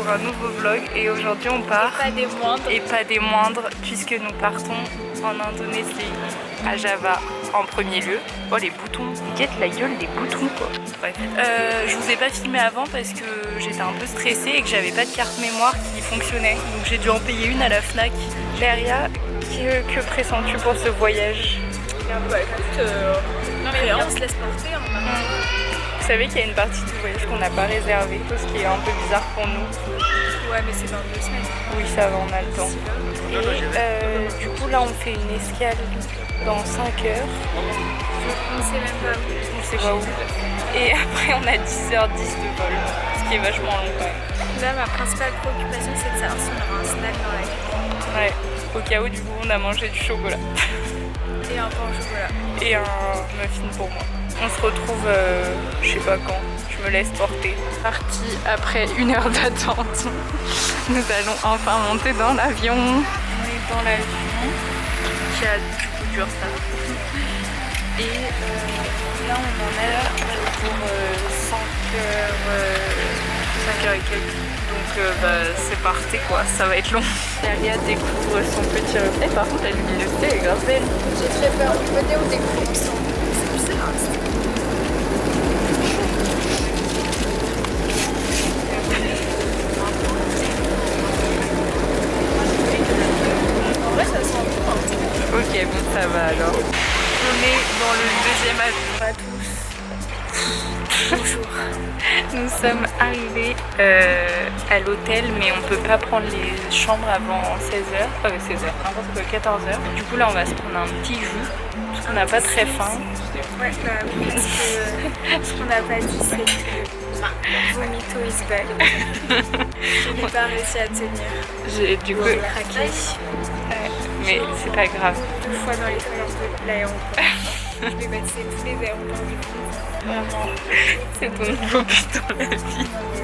pour un nouveau vlog et aujourd'hui on part, et pas des moindres, puisque nous partons en Indonésie, à Java en premier lieu. Oh les boutons, guette la gueule les boutons quoi. Bref, je vous ai pas filmé avant parce que j'étais un peu stressée et que j'avais pas de carte mémoire qui fonctionnait, donc j'ai dû en payer une à la Fnac. Léria, que pressens-tu pour ce voyage? Bah écoute, non mais rien, on se laisse porter hein. Vous savez qu'il y a une partie du voyage qu'on n'a pas réservée, ce qui est un peu bizarre pour nous. Ouais mais c'est dans 2 semaines. Oui ça va, on a le temps. Et du coup là on fait une escale dans 5 heures. On sait même pas où. On sait pas où. Et après on a 10h10 de vol, ce qui est vachement long quand même. Là ma principale préoccupation c'est de savoir si on aura un snack dans la cuisine. Ouais, au cas où du coup on a mangé du chocolat. Et un pain au chocolat. Et un muffin pour moi. On se retrouve, je sais pas quand, je me laisse porter. Parti après 1 heure d'attente. Nous allons enfin monter dans l'avion. On est dans l'avion qui a du coup du retard. Et là on en est pour 5 heures et quelques. Donc c'est parti quoi, ça va être long. Léria découvre son petit reflet. Par contre la luminosité est grave belle. J'ai très peur, venez on découvre ensemble. C'est bizarre. En vrai ça sent bon. Ok, bon ça va alors. On est dans le 2e avion à tous. Bonjour. Nous sommes arrivés à l'hôtel, mais on peut pas prendre les chambres avant 16h. 16h, n'importe quoi, 14h. Du coup là on va se prendre un petit jus, parce qu'on n'a pas très faim. Ouais, bah oui, parce que ce qu'on n'a pas dit c'est que vomito is back. Je n'ai pas réussi à tenir. J'ai du coup craqué. mais c'est pas grave. 2 fois dans les toilettes de l'aéroport. Je vais bâtir tous les aéroports du monde. Vraiment, c'est ton nouveau but dans la vie. Non, mais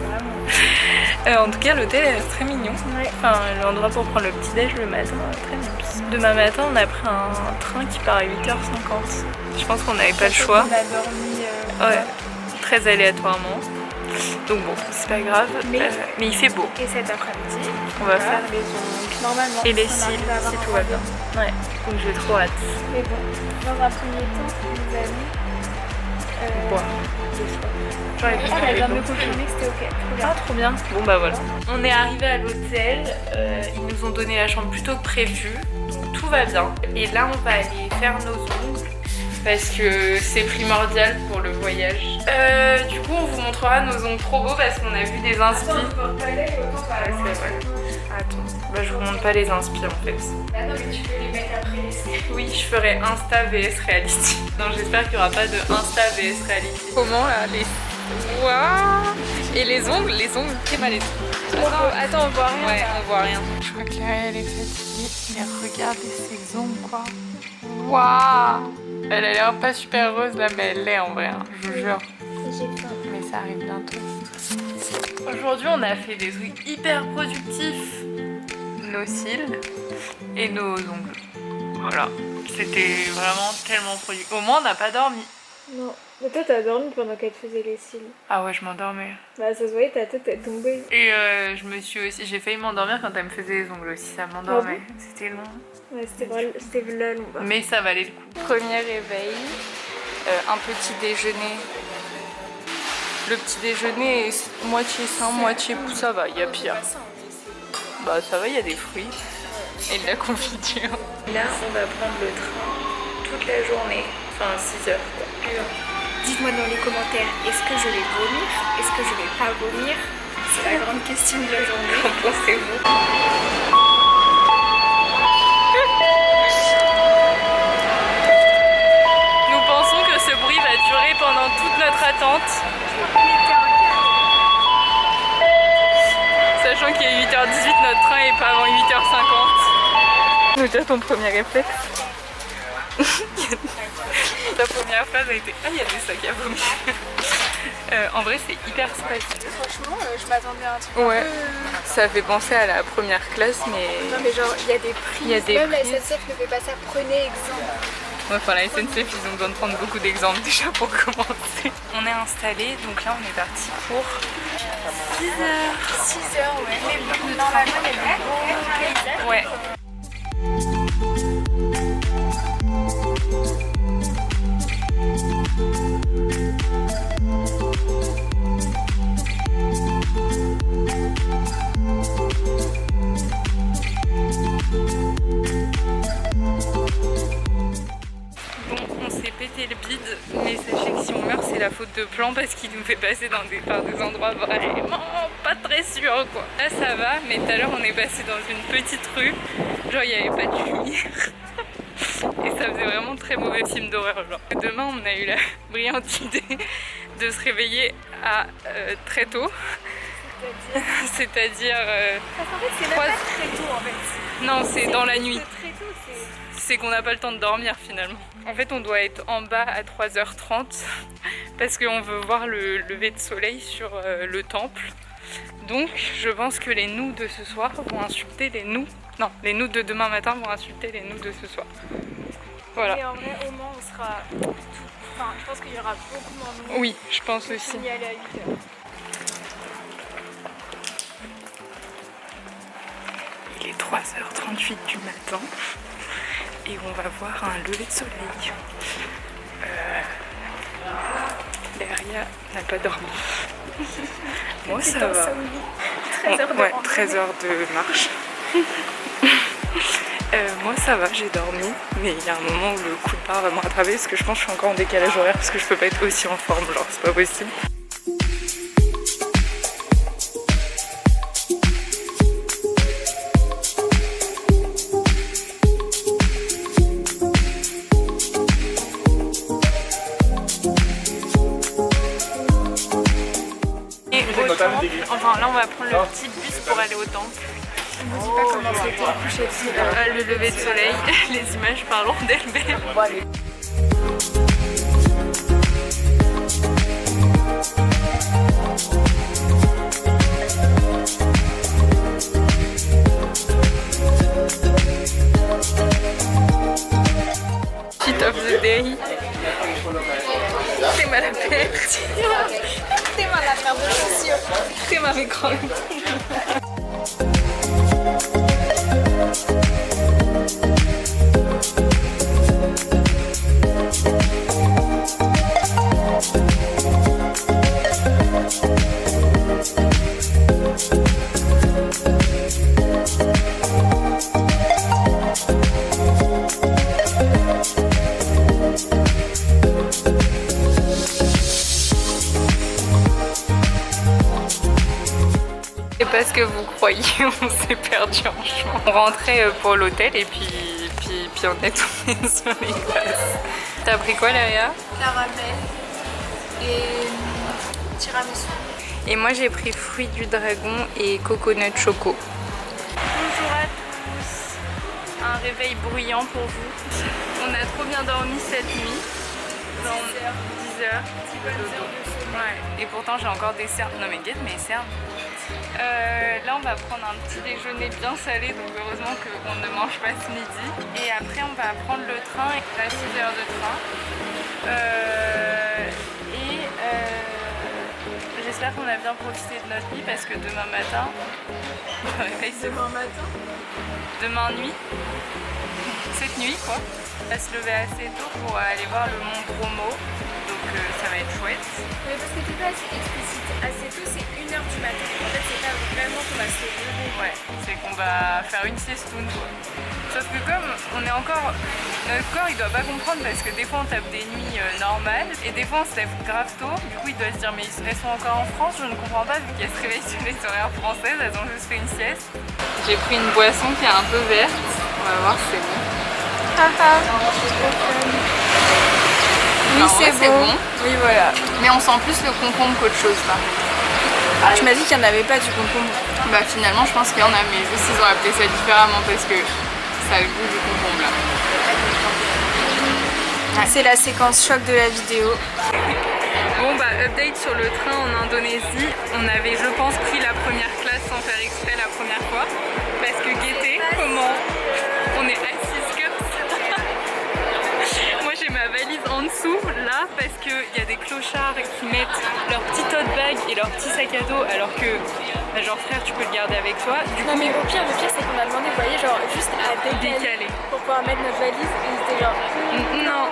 vraiment. En tout cas, l'hôtel est très mignon. Ouais. Enfin, l'endroit pour prendre le petit-déj le matin, très mignon. Demain matin, on a pris un train qui part à 8h50. Je pense qu'on n'avait pas le choix. On a dormi. Ouais, très aléatoirement. Donc bon, c'est pas grave. Mais il fait beau. Et cet après-midi, On va faire les ongles normalement. et les on cils arrive à avoir si un tout va bien. Ouais, donc j'ai trop hâte. Mais bon, dans un premier temps, nous allons. Quoi Elle vient de me confirmer que c'était ok. Trop bien. Ah, trop bien. Bon bah voilà. On est arrivé à l'hôtel. Ils nous ont donné la chambre plus tôt que prévu. Donc tout va bien. Et là, on va aller faire nos ongles. Parce que c'est primordial pour le voyage. Du coup, on vous montrera nos ongles trop beaux parce qu'on a vu des inspi. Attends, bah je vous montre pas les inspi en fait. Ah non, mais tu peux les mettre après. Oui, je ferai Insta vs réalistique. Non, j'espère qu'il n'y aura pas de Insta vs réalistique. Comment là les... Waouh. Et les ongles, c'est mal les ongles. Attends, on voit rien. Ouais, on voit rien. Je crois que Léria elle est fatiguée, mais regardez ses ongles quoi. Waouh. Elle a l'air pas super heureuse là, mais elle l'est en vrai, hein, je vous jure. J'ai faim. Mais ça arrive bientôt. Aujourd'hui, on a fait des trucs hyper productifs. Nos cils et nos ongles. Voilà. C'était vraiment tellement productif. Au moins, on n'a pas dormi. Non. Mais toi, t'as dormi pendant qu'elle faisait les cils. Ah ouais, je m'endormais. Bah, ça se voyait, ta tête est tombée. Et j'ai failli m'endormir quand elle me faisait les ongles aussi. Ça m'endormait. Ah bon? C'était long. Ouais, c'était là long. Mais ça valait le coup. Premier réveil, un petit déjeuner. Le petit déjeuner est moitié sain, moitié pou, ça va, il y a pire. Bah ça va, il y a des fruits et de la confiture. Là, on va prendre le train toute la journée, enfin 6 heures quoi. Alors, dites-moi dans les commentaires, est-ce que je vais vomir? Est-ce que je vais pas vomir? C'est la grande question de la journée. Qu'en pensez-vous? Nous pensons que ce bruit va durer pendant toute notre attente. Sachant qu'il est 8h18, notre train est pas avant 8h50. Donc déjà ton premier réflexe. Ta première phrase a été « Ah, il y a des sacs à vomir !» En vrai, c'est hyper spacieux. Franchement, je m'attendais à un truc. Ouais, ça fait penser à la première classe, mais... Non, mais genre, il y a des prix. Il y a des Même la prises. SNCF ne fait pas ça. Prenez exemple. Ouais, enfin, la SNCF, ils ont besoin de prendre beaucoup d'exemples déjà pour commencer. On est installé, donc là on est parti pour 6 heures, ouais. Mais normalement, il y a des beaux paysages. Ouais. Le bide, mais sachez que si on meurt c'est la faute de plan parce qu'il nous fait passer par des endroits vraiment pas très sûrs quoi. Là ça va, mais tout à l'heure on est passé dans une petite rue, genre il n'y avait pas de lumière et ça faisait vraiment très mauvais film d'horreur genre. Demain on a eu la brillante idée de se réveiller à très tôt, c'est-à-dire en fait c'est même pas très tôt en fait. Non, c'est dans la nuit. Très tôt, c'est qu'on n'a pas le temps de dormir finalement. En fait on doit être en bas à 3h30 parce qu'on veut voir le lever de soleil sur le temple. Donc je pense que les nous de ce soir vont insulter les nous. Non, les nous de demain matin vont insulter les nous de ce soir. Voilà. Et en vrai au moins on sera tout... Enfin je pense qu'il y aura beaucoup moins de monde. Oui, je pense aussi. On y aller à 8h. Il est 3h38 du matin. Et on va voir un lever de soleil. Daria n'a pas dormi. Moi ça va. 13 heures de ouais, 13 heures de marche. Moi ça va, j'ai dormi. Mais il y a un moment où le coup de barre va me rattraper parce que je pense que je suis encore en décalage horaire parce que je peux pas être aussi en forme, genre c'est pas possible. Enfin là on va prendre le petit bus pour aller au temple. Je ne dis pas comment c'était le coucher de soleil. Le lever de soleil, les images parlent d'elles-mêmes. Shit of the day. T'es mal à perte. T'es mal à faire de chaussures. T'es mal écran. Parce que vous croyez, on s'est perdu en chemin. On rentrait pour l'hôtel et puis on est tombé sur les glaces. T'as pris quoi, Léa? Caramel et tiramisu. Et moi j'ai pris fruits du dragon et coconut choco. Bonjour à tous. Un réveil bruyant pour vous. On a trop bien dormi cette nuit. 10 heures. Ouais. Et pourtant j'ai encore des cernes. Non mais guette mes cernes. Là on va prendre un petit déjeuner bien salé, donc heureusement qu'on ne mange pas ce midi. Et après on va prendre le train, à 6 heures de train. J'espère qu'on a bien profité de notre nuit parce que demain matin, demain nuit, cette nuit quoi, on va se lever assez tôt pour aller voir le mont Bromo. Donc ça va être chouette. Mais parce que t'es pas assez explicite. Assez tôt, c'est 1h du matin. En fait, c'est pas vraiment qu'on va se lever. Ouais, c'est qu'on va faire une siestoune quoi. Sauf que comme on est encore... Notre corps il doit pas comprendre parce que des fois on tape des nuits normales et des fois on se lève grave tôt. Du coup il doit se dire mais elles sont encore en France, je ne comprends pas vu qu'elles se réveillent sur les horaires françaises, elles ont juste fait une sieste. J'ai pris une boisson qui est un peu verte. On va voir si c'est bon. Oui, c'est bon. Oui, voilà. Mais on sent plus le concombre qu'autre chose là. Tu m'as dit qu'il n'y en avait pas du concombre. Bah finalement je pense qu'il y en a, mais juste ils ont appelé ça différemment parce que ça a le goût du concombre là. Ouais. C'est la séquence choc de la vidéo. Bon bah update sur le train en Indonésie. On avait je pense pris la première classe sans faire exprès la première fois. Parce que guettez comment on est assise comme ça. en dessous là parce qu'il y a des clochards qui mettent leur petit tote bag et leur petit sac à dos alors que bah, genre frère tu peux le garder avec toi. Du non coup, mais le pire c'est qu'on a demandé, vous voyez, genre juste à décaler pour pouvoir mettre notre valise et c'était genre non.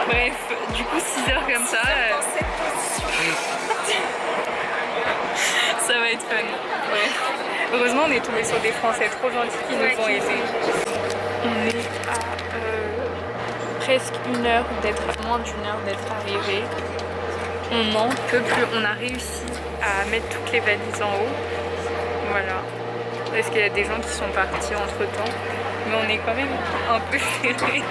Bref, du coup 6 heures comme ça. dans cette position. Ça va être fun. Bref. Heureusement on est tombé sur des Français trop gentils qui nous ont aidés. On est à presque une heure d'être, moins d'une heure d'être arrivé. On n'en peut plus. On a réussi à mettre toutes les valises en haut. Voilà. Parce qu'il y a des gens qui sont partis entre temps. Mais on est quand même un peu serré.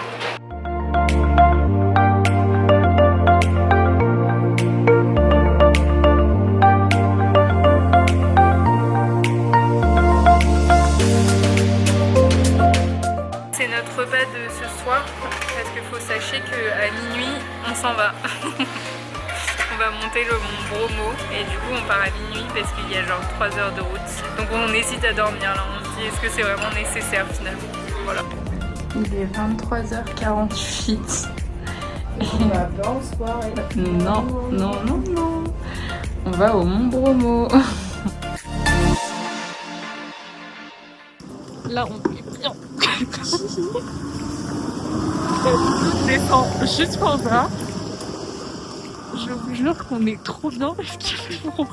C'est notre repas de ce soir. Parce qu'il faut sachez qu'à minuit, on s'en va. On va monter le mont Bromo et du coup on part à minuit parce qu'il y a genre 3 heures de route. Donc on hésite à dormir là, on se dit est-ce que c'est vraiment nécessaire finalement. Voilà. Il est 23h48. On va pas en soirée. Non, non, non, non. On va au mont Bromo. Là on est bien. On descend jusqu'en bas. Je vous jure qu'on est trop bien parce qu'il fait froid.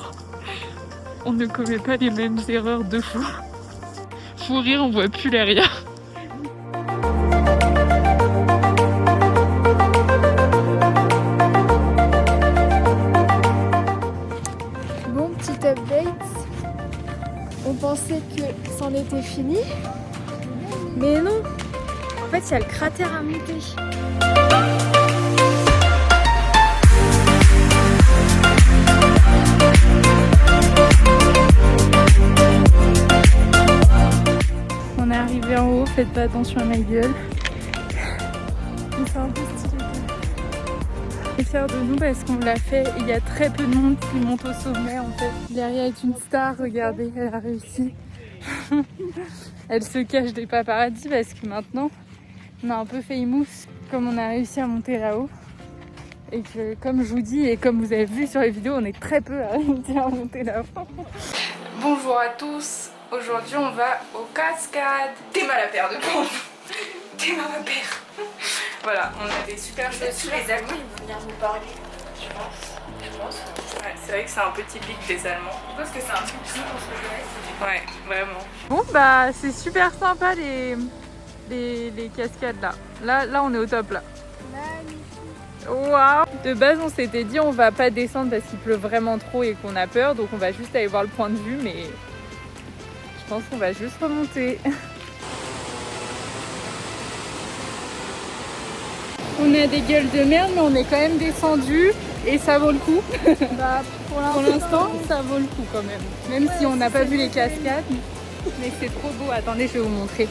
On ne commet pas les mêmes erreurs deux fois. Faut rire, on voit plus l'arrière. Bon, petit update. On pensait que c'en était fini. Mais non. En fait, il y a le cratère à monter. On est arrivé en haut, faites pas attention à ma gueule. C'est un peu stylé. Et fiers de nous parce qu'on l'a fait. Il y a très peu de monde qui monte au sommet en fait. Derrière est une star, regardez, elle a réussi. Elle se cache des paparazzis parce que maintenant on a un peu fait mousse comme on a réussi à monter là-haut. Et que comme je vous dis et comme vous avez vu sur les vidéos, on est très peu à réussir à monter là-haut. Bonjour à tous. Aujourd'hui on va aux cascades. T'es mal à paire de pompes. T'es mal à paire. Voilà, on a des super chaussures. Les Allemands, ils vont venir nous parler. Je pense. Ouais, c'est vrai que c'est un peu typique des Allemands. Je pense que c'est un truc pour ce que Ouais, vraiment. Bon bah c'est super sympa les cascades là. Là on est au top là. Waouh. De base on s'était dit on va pas descendre parce qu'il pleut vraiment trop et qu'on a peur, donc on va juste aller voir le point de vue, mais je pense qu'on va juste remonter. On a des gueules de merde mais on est quand même descendu et ça vaut le coup. Bah, pour l'instant ça vaut le coup quand même. Même si on n'a pas vu les cascades, mais c'est trop beau. Attendez, je vais vous montrer.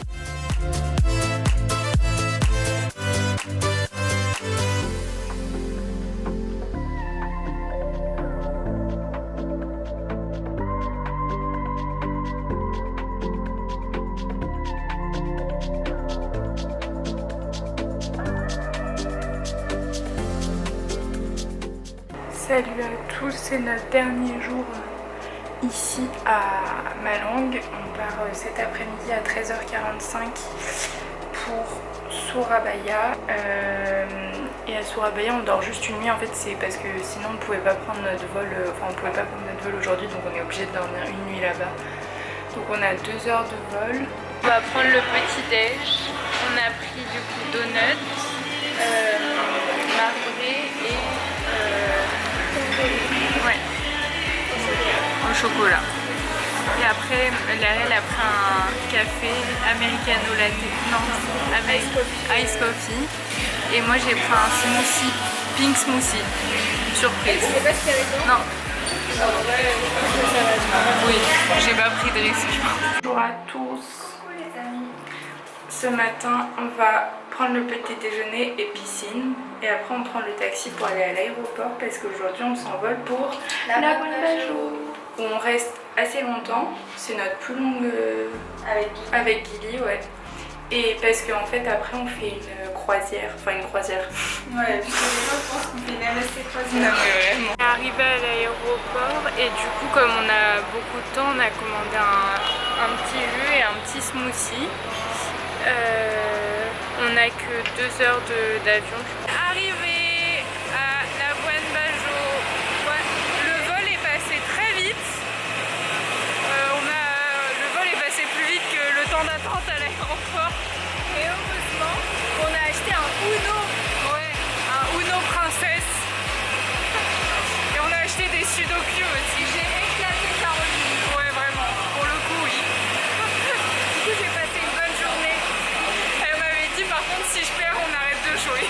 Salut à tous, c'est notre dernier jour ici à Malang. On part cet après-midi à 13h45 pour Surabaya. Et à Surabaya on dort juste une nuit, en fait c'est parce que sinon on ne pouvait pas prendre notre vol, on pouvait pas prendre notre vol aujourd'hui, donc on est obligé de dormir une nuit là-bas. Donc on a 2 heures de vol. On va prendre le petit déj. On a pris du coup donuts, marbré et ouais, au chocolat. Et après, elle a pris un café americano latte, non, ice coffee. Et moi j'ai pris un smoothie, pink smoothie, surprise. Je sais pas ce qu'il y avait dedans. Non. Oui, j'ai pas pris de risque. Bonjour à tous. Coucou les amis. Ce matin, on va prendre le petit déjeuner et piscine. Et après, on prend le taxi pour aller à l'aéroport parce qu'aujourd'hui, on s'envole pour la Bajau. Où on reste assez longtemps. C'est notre plus longue avec Gilly, ouais. Et parce qu'en fait, après, on fait une croisière, enfin une croisière. Ouais, parce que les gens pensent qu'on fait même assez croisière. Non mais vraiment. On est arrivé à l'aéroport et du coup comme on a beaucoup de temps, on a commandé un petit jus et un petit smoothie. On n'a que 2 heures d'avion. Arrivé à La Bouane-Bajo. Le vol est passé très vite. Le vol est passé plus vite que le temps d'attente à l'aéroport. Et heureusement, on a acheté un Uno. Ouais, un Uno princesse. Et on a acheté des sudoku aussi. J'ai éclaté Caroline. Ouais, vraiment. Pour le coup, oui. Du coup, j'ai passé une bonne journée. Elle m'avait dit, par contre, si je perds, on arrête de jouer.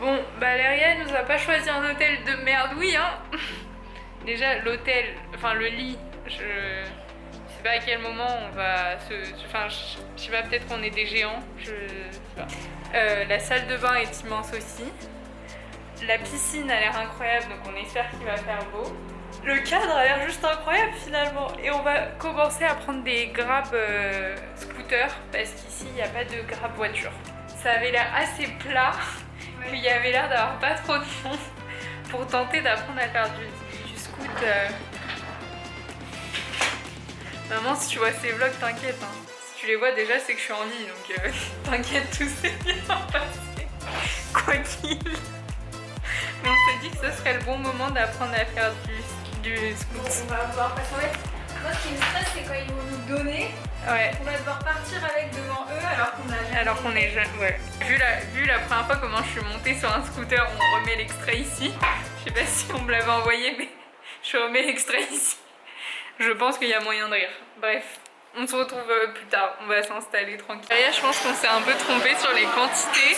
Bon, bah Léria nous a pas choisi un hôtel de merde, oui, hein. Déjà, l'hôtel, enfin le lit, je sais pas à quel moment on va se... Enfin, je sais pas, peut-être qu'on est des géants, je sais pas. La salle de bain est immense aussi. La piscine a l'air incroyable, donc on espère qu'il va faire beau. Le cadre a l'air juste incroyable finalement. Et on va commencer à prendre des grab scooters, parce qu'ici il n'y a pas de grab voiture. Ça avait l'air assez plat, mais il y avait l'air d'avoir pas trop de monde pour tenter d'apprendre à faire du scoot. Maman, si tu vois ces vlogs, t'inquiète. Hein. Si tu les vois déjà, c'est que je suis en vie, donc t'inquiète, tout s'est bien passé. Quoi qu'il. Mais on s'est dit que ce serait le bon moment d'apprendre à faire du scoot. Bon, on va voir, parce qu'en fait, moi ce qui me stresse, c'est quand ils vont nous donner. Ouais. On va devoir partir avec devant eux alors qu'on est jeune, ouais. Vu la première fois comment je suis montée sur un scooter, on remet l'extrait ici. Je sais pas si on me l'avait envoyé, mais je remets l'extrait ici. Je pense qu'il y a moyen de rire. Bref, on se retrouve plus tard. On va s'installer tranquille. Là, je pense qu'on s'est un peu trompé sur les quantités.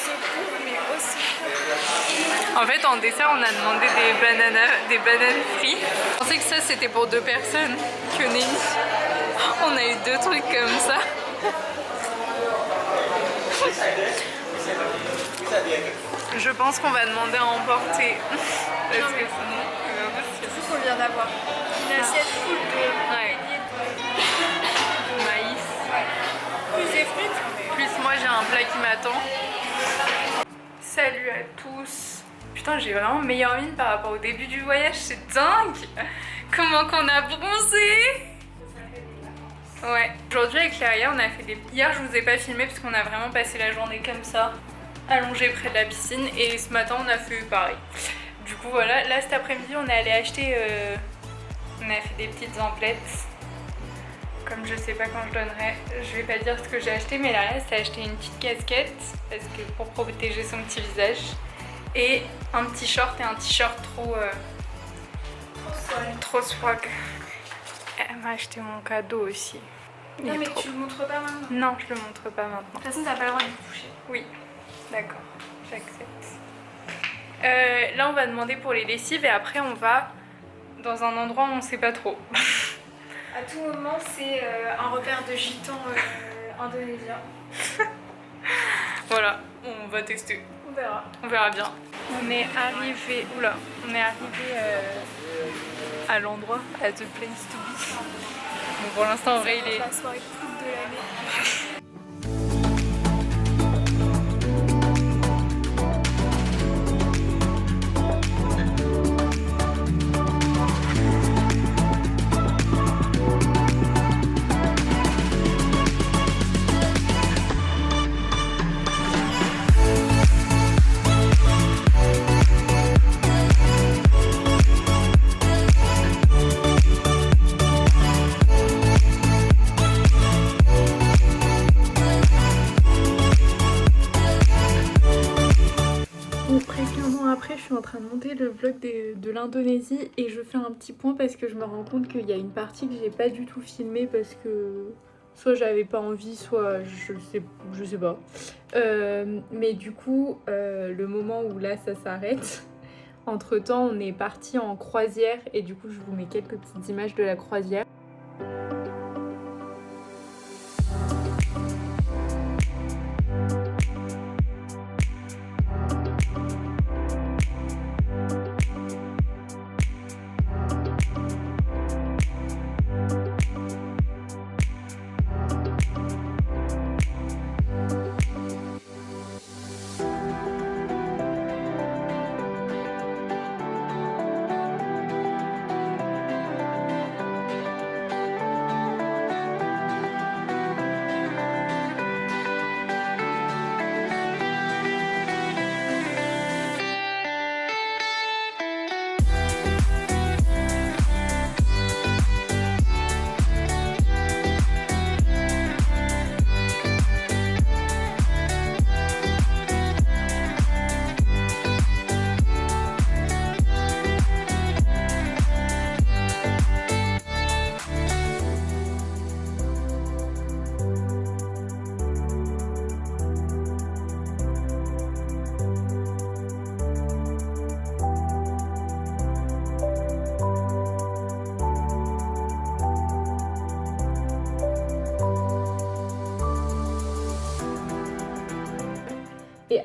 En fait, en dessert, on a demandé des bananes frites. Je pensais que ça, c'était pour 2 personnes. Que nenni. On a eu 2 trucs comme ça. Je pense qu'on va demander à emporter. Parce que sinon, C'est tout qu'on vient d'avoir. Une assiette full de maïs. plus des frites. Plus moi, j'ai un plat qui m'attend. Salut à tous. Putain, j'ai vraiment meilleure mine par rapport au début du voyage. C'est dingue. Comment qu'on a bronzé. Ouais. Aujourd'hui avec Léria, on a fait des... Hier, je vous ai pas filmé parce qu'on a vraiment passé la journée comme ça, allongé près de la piscine. Et ce matin, on a fait pareil. Du coup, voilà. Là, cet après-midi, on est allé acheter... On a fait des petites emplettes. Comme je sais pas quand je donnerai, je vais pas dire ce que j'ai acheté, mais Léria s'est acheté une petite casquette parce que pour protéger son petit visage. Et un petit short et un t-shirt trop swag. Elle m'a acheté mon cadeau aussi. Non mais tu le montres pas maintenant. Non, je le montre pas maintenant. De toute façon, t'as pas le droit de toucher. Oui, d'accord, j'accepte. Là, on va demander pour les lessives et après, on va dans un endroit où on sait pas trop. À tout moment, c'est un repère de gitans indonésiens. Voilà, on va tester. On verra. On verra bien. On est arrivé, à l'endroit, à the place to be. Bon, pour l'instant, en vrai, il est... La soirée foot de l'année. Je suis en train de monter le vlog de l'Indonésie et je fais un petit point parce que je me rends compte qu'il y a une partie que j'ai pas du tout filmée parce que soit j'avais pas envie, soit je sais pas. Mais du coup, le moment où là ça s'arrête, entre temps on est parti en croisière et du coup je vous mets quelques petites images de la croisière.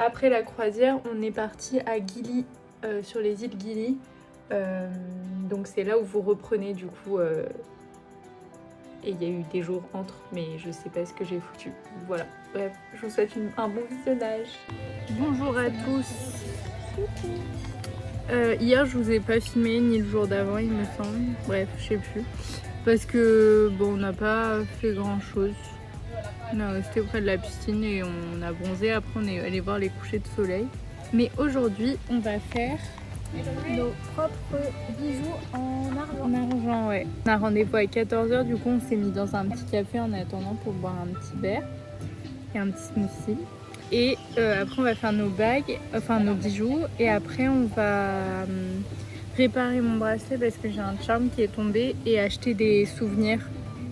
après la croisière, on est parti à Gili, sur les îles Gili. Donc c'est là où vous reprenez du coup. Et il y a eu des jours entre, mais je sais pas ce que j'ai foutu. Voilà, bref, je vous souhaite un bon visionnage. Bonjour à tous. Hier je vous ai pas filmé, ni le jour d'avant il me semble. Bref, je sais plus. Parce que bon, on n'a pas fait grand chose. On est resté près de la piscine et on a bronzé. Après on est allé voir les couchers de soleil. Mais aujourd'hui on va faire nos propres bijoux en argent. en argent, ouais. On a rendez-vous à 14h, du coup on s'est mis dans un petit café en attendant pour boire un petit verre et un petit smoothie. Et après on va faire nos bagues, enfin nos bijoux, et après on va réparer mon bracelet parce que j'ai un charme qui est tombé et acheter des souvenirs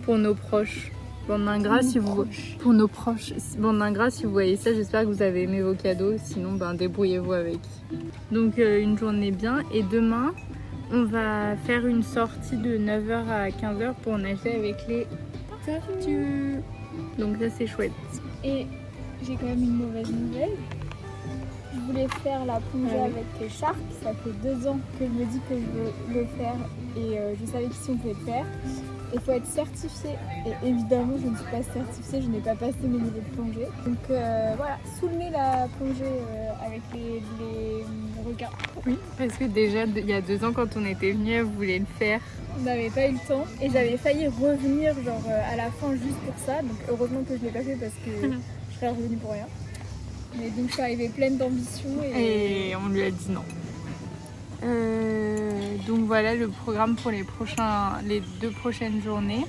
pour nos proches. Bande d'ingrats, si vous... Pour nos proches. Bande d'ingrats, si vous voyez ça, j'espère que vous avez aimé vos cadeaux. Sinon, ben, débrouillez-vous avec. Donc, une journée bien. Et demain, on va faire une sortie de 9h à 15h pour nager avec les tortues. Donc, ça, c'est chouette. Et j'ai quand même une mauvaise nouvelle. Je voulais faire la plongée avec les sharks. Ça fait 2 ans que je me dis que je veux le faire. Et je savais qu'ici, on pouvait le faire. Il faut être certifié et évidemment je ne suis pas certifiée, je n'ai pas passé mes niveaux de plongée. Donc voilà, soulever la plongée avec les requins. Oui, parce que déjà il y a 2 ans quand on était venus, elle voulait le faire. On n'avait pas eu le temps et j'avais failli revenir genre à la fin juste pour ça. Donc heureusement que je ne l'ai pas fait parce que je serais revenue pour rien. Mais donc je suis arrivée pleine d'ambition et on lui a dit non. Donc voilà le programme pour les 2 prochaines journées.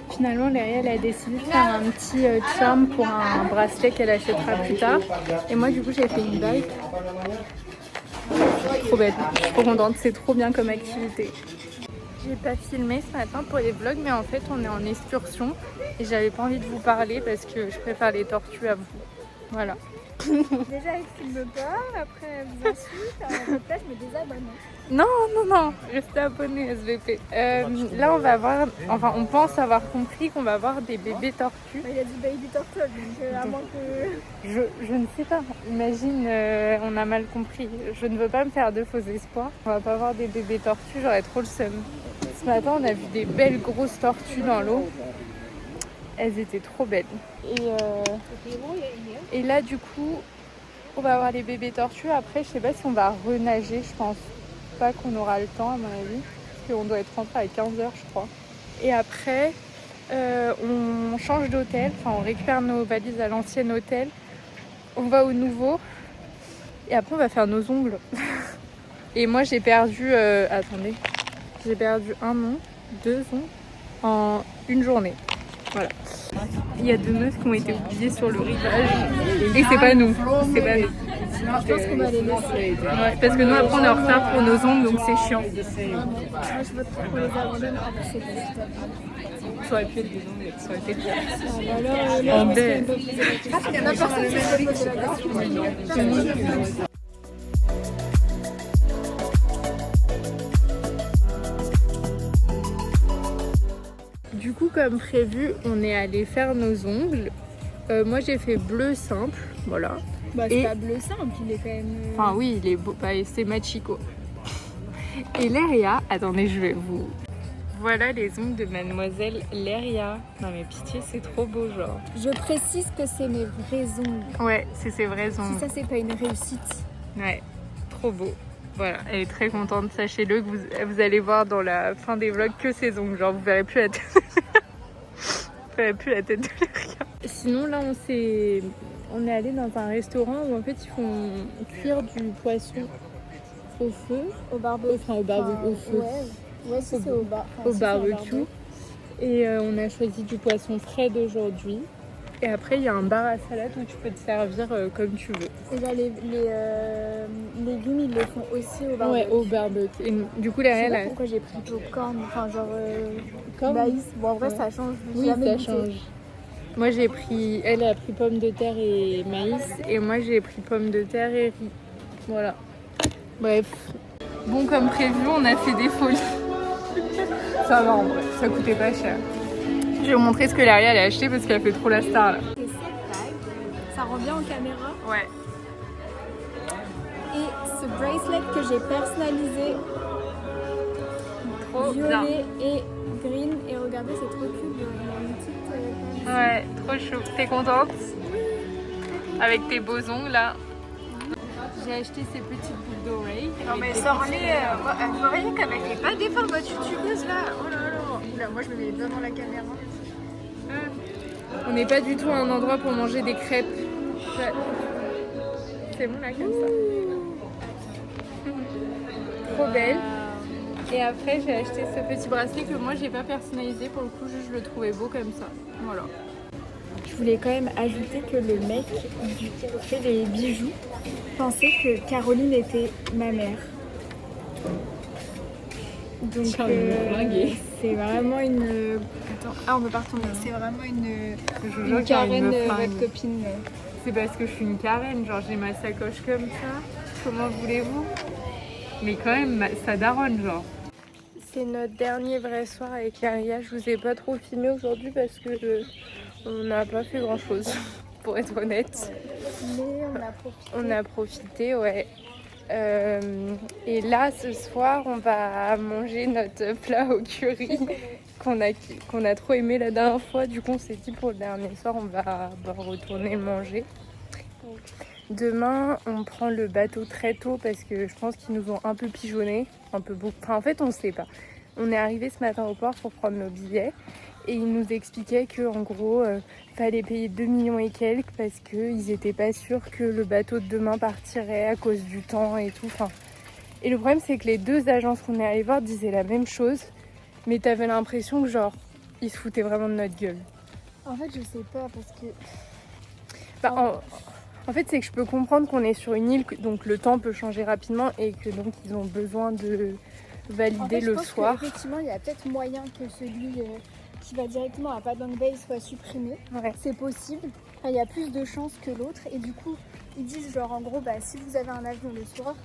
Finalement, Léria a décidé de faire un petit charme pour un bracelet qu'elle achètera plus tard. Et moi, du coup, j'ai fait une bague. Trop bête, je suis trop contente, c'est trop bien comme activité. J'ai pas filmé ce matin pour les vlogs, mais en fait on est en excursion et j'avais pas envie de vous parler parce que je préfère les tortues à vous. Voilà. Déjà elle filme pas, après elle vous insulte, à votre place je me désabonne. Non, restez abonnés SVP. Là on va voir, enfin on pense avoir compris qu'on va voir des bébés tortues. Il y a du baby turtle, donc à moins que... Je ne sais pas, imagine on a mal compris. Je ne veux pas me faire de faux espoirs. On va pas voir des bébés tortues, j'aurais trop le seum. Ce matin on a vu des belles grosses tortues dans l'eau. Elles étaient trop belles. Et là du coup on va voir les bébés tortues. Après je sais pas si on va renager, je pense pas qu'on aura le temps à mon avis. Parce qu'on doit être rentré à 15h je crois. Et après on change d'hôtel, enfin on récupère nos valises à l'ancien hôtel. On va au nouveau. Et après on va faire nos ongles. Et moi j'ai perdu, attendez, j'ai perdu 1 ongle, 2 ongles en une journée. Voilà. Il y a 2 meufs qui ont été oubliées sur le rivage. Et c'est pas nous. C'est pas nous. Je pense qu'on va les laisser. Ouais, parce que nous après on est en retard pour nos ongles donc c'est chiant. Moi je vote pour les abandonner après c'est top. Ça aurait pu être des ongles, ça aurait été bien. Alors là, il y en a personne qui va poser la question. Du coup, comme prévu, on est allé faire nos ongles. Moi, j'ai fait bleu simple, voilà. Bah, c'est pas bleu simple, il est quand même... Enfin, oui, il est beau, bah, c'est Machiko. Et Léria, attendez, je vais vous... Voilà les ongles de mademoiselle Léria. Non mais pitié, c'est trop beau, genre. Je précise que c'est mes vrais ongles. Ouais, c'est ses vrais ongles. Si ça, c'est pas une réussite. Ouais, trop beau. Voilà, elle est très contente, sachez-le, que vous allez voir dans la fin des vlogs que ses ongles, genre vous verrez plus la tête de vous verrez plus la tête de Léria. Sinon là on est allé dans un restaurant où en fait ils font cuire du poisson au feu, au barbecue, enfin au barbecue, au feu. Ouais, c'est au barbecue. Et on a choisi du poisson frais d'aujourd'hui. Et après, il y a un bar à salade où tu peux te servir comme tu veux. Et là, les légumes, ils le font aussi au barbecue. Ouais, au barbecue. Et du coup, là, je sais pas pourquoi j'ai pris popcorn, enfin genre maïs. Bon, en vrai, ça change. Oui, ça change. Moi, elle a pris pommes de terre et maïs. Et moi, j'ai pris pommes de terre et riz. Voilà. Bref. Bon, comme prévu, on a fait des folies. Ça va en vrai, ça coûtait pas cher. Je vais vous montrer ce que Laria elle a acheté parce qu'elle fait trop la star là. C'est cette bague, ça rend bien en caméra. Ouais. Et ce bracelet que j'ai personnalisé, Trop violet bien. et green. Et regardez, c'est trop cool. Il y a une petite. Ouais, trop chou. T'es contente? Avec tes beaux ongles là. J'ai acheté ces petites boucles d'oreilles. Non mais sors-les, vous voyez comme elle est pas défendre votre youtubeuse là. Oh là là. Oula, moi je me mets devant la caméra. On n'est pas du tout à un endroit pour manger des crêpes. C'est bon là comme ça. Trop belle. Et après j'ai acheté ce petit bracelet que moi j'ai pas personnalisé pour le coup, juste je le trouvais beau comme ça. Voilà. Je voulais quand même ajouter que le mec qui fait les bijoux pensait que Caroline était ma mère. Donc c'est vraiment une... Attends, on peut pas retourner. C'est vraiment une Karen, votre copine. C'est parce que je suis une Karen, genre j'ai ma sacoche comme ça. Comment voulez-vous? Mais quand même, ça daronne genre. C'est notre dernier vrai soir avec Laria. Je vous ai pas trop filmé aujourd'hui parce que on n'a pas fait grand chose, pour être honnête. Mais on a profité. On a profité, ouais. Et là, ce soir, on va manger notre plat au curry qu'on a trop aimé la dernière fois. Du coup, on s'est dit pour le dernier soir, on va retourner le manger. Demain, on prend le bateau très tôt parce que je pense qu'ils nous ont un peu pigeonné, un peu beaucoup. Enfin, en fait, on ne sait pas. On est arrivé ce matin au port pour prendre nos billets et ils nous expliquaient qu'en gros, fallait payer 2 millions et quelques parce qu'ils n'étaient pas sûrs que le bateau de demain partirait à cause du temps et tout. Enfin, et le problème, c'est que les deux agences qu'on est allé voir disaient la même chose, mais t'avais l'impression que genre, ils se foutaient vraiment de notre gueule. En fait, je sais pas parce que... En fait, c'est que je peux comprendre qu'on est sur une île, donc le temps peut changer rapidement et que donc ils ont besoin de valider le soir. Effectivement, il y a peut-être moyen que celui qui va directement à Padang Bay soit supprimé. Ouais. C'est possible. Enfin, il y a plus de chances que l'autre. Et du coup, ils disent genre en gros, si vous avez un avion le soir,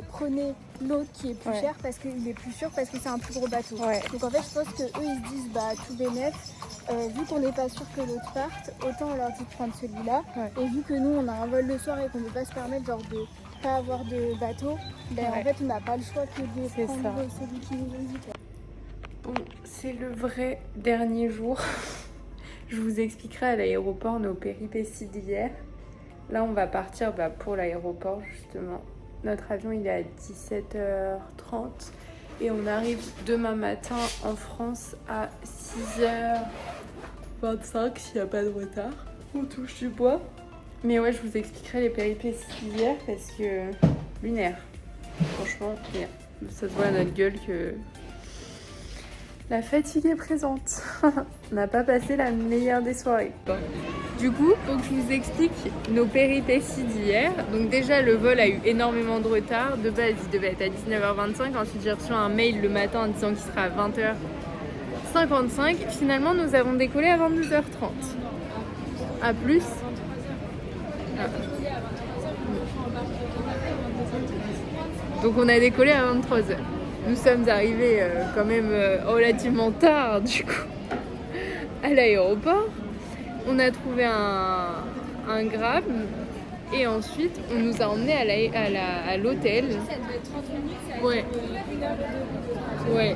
prenez l'autre qui est plus cher parce qu'il est plus sûr parce que c'est un plus gros bateau. Ouais. Donc en fait, je pense qu'eux ils se disent tout bénef. Vu qu'on n'est pas sûr que l'autre parte, autant on leur dit de prendre celui-là. Ouais. Et vu que nous on a un vol le soir et qu'on ne peut pas se permettre genre de pas avoir de bateau, en fait on n'a pas le choix que de prendre celui qui nous ont dit. Bon, c'est le vrai dernier jour. Je vous expliquerai à l'aéroport nos péripéties d'hier. Là on va partir pour l'aéroport justement. Notre avion il est à 17h30 et on arrive demain matin en France à 6h25 s'il n'y a pas de retard. On touche du bois. Mais ouais, je vous expliquerai les péripéties d'hier parce que lunaire. Franchement, ça se voit à notre gueule que la fatigue est présente. On n'a pas passé la meilleure des soirées. Du coup, donc je vous explique nos péripéties d'hier. Donc déjà, le vol a eu énormément de retard. De base, il devait être à 19h25. Ensuite, j'ai reçu un mail le matin en disant qu'il sera à 20h55. Finalement, nous avons décollé à 22h30. À plus. Donc on a décollé à 23h. Nous sommes arrivés quand même relativement tard du coup à l'aéroport. On a trouvé un Grab et ensuite on nous a emmenés à l'hôtel. Ça devait être 30 minutes, ça ouais. Une heure et demie. Ouais.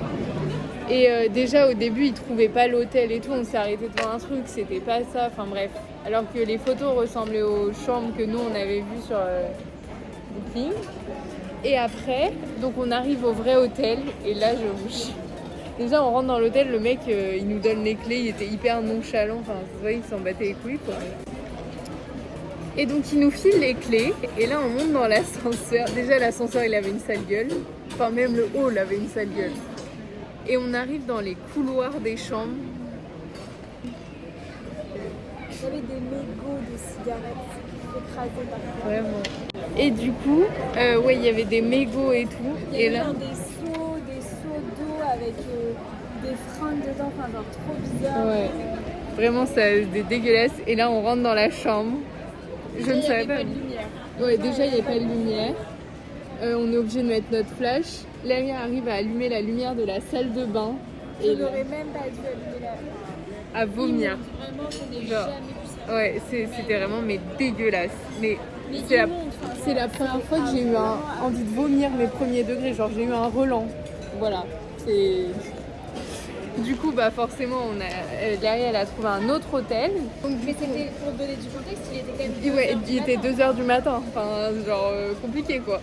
Et déjà au début ils trouvaient pas l'hôtel et tout, on s'est arrêté devant un truc, c'était pas ça, enfin bref. Alors que les photos ressemblaient aux chambres que nous on avait vues sur Booking. Et après, donc on arrive au vrai hôtel et là je vous... Déjà on rentre dans l'hôtel, le mec il nous donne les clés, il était hyper nonchalant, enfin vous voyez il s'en battait les couilles quoi. Et donc il nous file les clés et là on monte dans l'ascenseur. Déjà l'ascenseur il avait une sale gueule, enfin même le hall avait une sale gueule. Et on arrive dans les couloirs des chambres. Il y avait des mégots de cigarettes écrasés par terre. Vraiment. Et du coup, ouais, il y avait des mégots et tout. Il y avait des seaux d'eau avec des fringues dedans, enfin genre trop bizarre. Ouais. Vraiment, c'était dégueulasse. Et là, on rentre dans la chambre. Je ne savais pas. Il n'y avait pas de lumière. Ouais, déjà, il n'y avait pas de lumière. On est obligé de mettre notre flash. Larry arrive à allumer la lumière de la salle de bain. Je n'aurais même pas dû allumer la... À vomir. Vraiment, je n'ai Genre, jamais vu ça. Ouais, c'était vraiment mais dégueulasse. Mais c'est la première fois que j'ai eu envie de vomir mes premiers degrés. Genre j'ai eu un relent. Voilà. Du coup, bah forcément, Larry, elle a trouvé un autre hôtel. Donc, mais c'était, pour donner du contexte, il était quand même 2h il était 2h du matin. Enfin, genre compliqué quoi.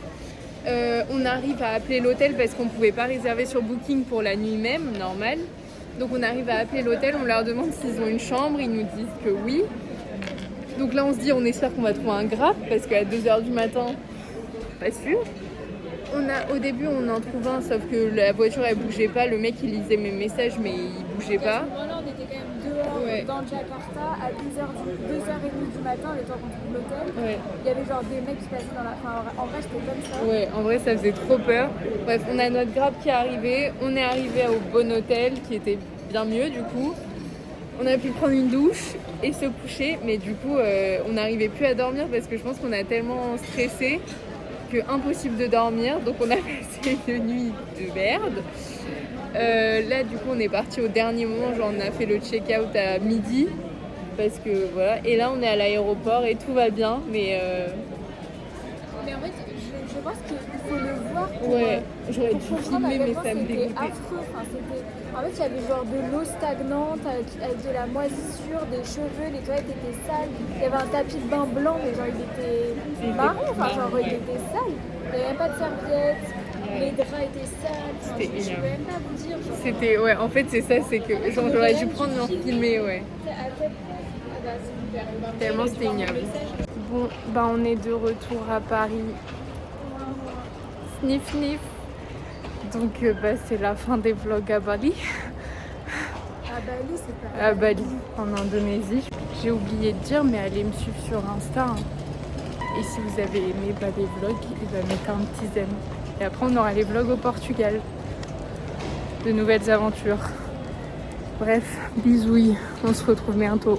On arrive à appeler l'hôtel parce qu'on ne pouvait pas réserver sur Booking pour la nuit même, normal. Donc on arrive à appeler l'hôtel, on leur demande s'ils ont une chambre, ils nous disent que oui. Donc là on se dit, on espère qu'on va trouver un Grab parce qu'à 2h du matin, pas sûr. Au début on en trouve un, sauf que la voiture elle bougeait pas, le mec il lisait mes messages mais il bougeait pas. À ce moment-là on était quand même dehors dans Jakarta à 2h30 du matin, le temps qu'on trouve l'hôtel. Ouais. Il y avait genre des mecs qui passaient dans la... Enfin, en vrai c'était comme ça. Ouais, en vrai ça faisait trop peur. Bref, on a notre Grab qui est arrivé, on est arrivé au bon hôtel qui était bien mieux du coup. On a pu prendre une douche et se coucher, mais du coup on n'arrivait plus à dormir parce que je pense qu'on a tellement stressé que impossible de dormir, donc on a passé une nuit de merde. Là du coup on est parti au dernier moment, genre on a fait le check-out à midi parce que voilà, et là on est à l'aéroport et tout va bien, mais en fait je pense qu'il faut le voir pour, j'aurais dû filmer mais ça me dégoûtait. Affreux. Enfin, en fait il y avait genre de l'eau stagnante avec de la moisissure, des cheveux, les toilettes étaient sales, il y avait un tapis de bain blanc mais genre il était marron, enfin genre il était sale, il n'y avait même pas de serviette. Les draps étaient sales, je ne peux même pas vous dire. Genre... C'était, en fait c'est ça, c'est que genre j'aurais dû prendre mon filmer, Tellement c'était ignoble. Bon, bah on est de retour à Paris. Sniff sniff. Donc c'est la fin des vlogs à Bali. À Bali, c'est pas... À Bali, en Indonésie. J'ai oublié de dire, mais allez me suivre sur Insta. Hein. Et si vous avez aimé les vlogs, mettez un petit j'aime. Et après, on aura les vlogs au Portugal. De nouvelles aventures. Bref, bisouilles. On se retrouve bientôt.